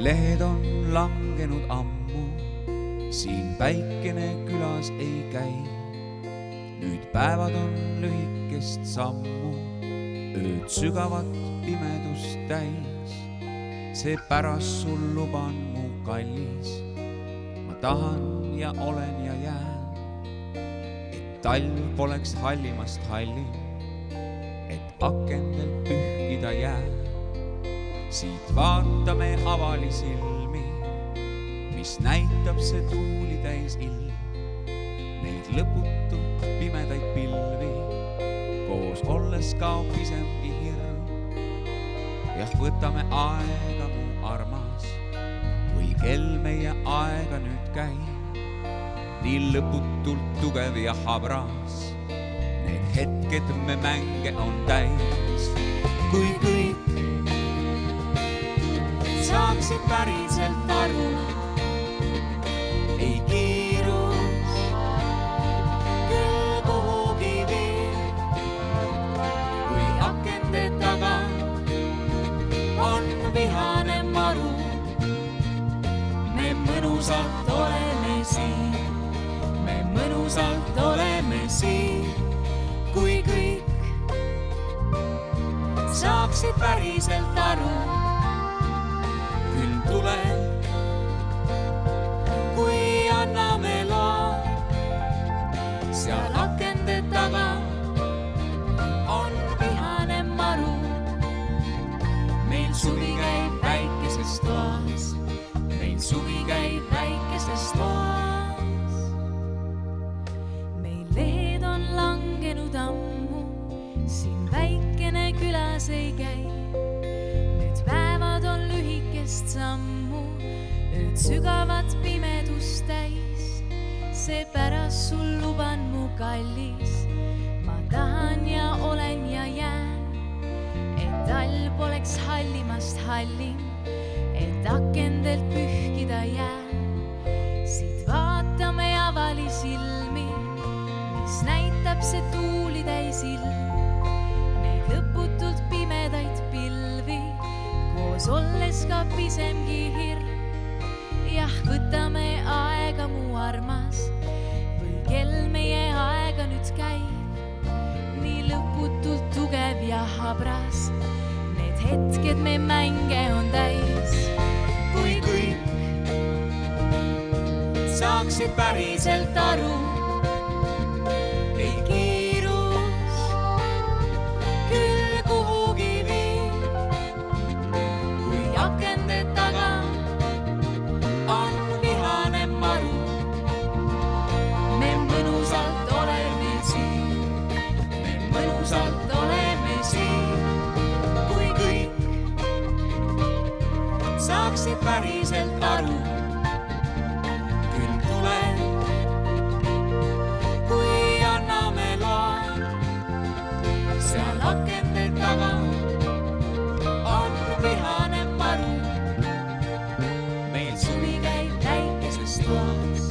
lehed on langenud ammu, siin päikene külas ei käi. Nüüd päevad on lühikest sammu, ööd sügavat pimedust täis. Seepärast sul luban mu kallis, ma tahan ja olen ja jään, et talv poleks hallimast hallim, et akendelt pühkida jää. Siit vaatame avali silmi, mis näitab see tuulitäis ilm, neid lõputult pimedaid pilvi, koos olles kaob isemgi hirm. Jah, võtame aega, mu armas, kui kell meie aega nüüd käib, nii lõputult tugev ja habras, need hetked me mänge on täis. Kui kõik saaksid päriselt aru, ei kiirus küll kuhugi viib, kui akende taga on vihane maru. Me mõnusalt oleme siin, me mõnusalt oleme siin, kui kõik saaksid päriselt aru. Küll tuleb, kui anname loa, seal akende taga on vihane maru. Meil suvi käib väikeses toas, meil suvi käib väikeses toas. Meil lehed on langenud ammu, siin väikene külas ei käi. Nüüd päevad on lühikest sammu, ööd sügavat pimedust täis. Seepärast sul luban mu kallis, ma tahan ja olen ja jään, et talv poleks hallimast hallim, et akendelt pühkida jää. Siit vaatame avali silmi, mis näitab see tuulitäis ilm, neid lõputult pimedaid pilvi, koos olles ka pisemgi hirm. Jah, võtame aega, mu armas, või kell meie aega nüüd käib, nii lõputult tugev ja habras, need hetked me mänge on täis. Kui kõik saaksid päriselt aru, ei kiirus küll kuhugi viib, kui akende taga on vihane maru. Me mõnusalt oleme siin, me mõnusalt oleme siin, kui kõik saaksid päriselt aru. Küll tuleb, kui anname loa, seal akende taga on vihane maru. Meil suvi käib väikeses toas,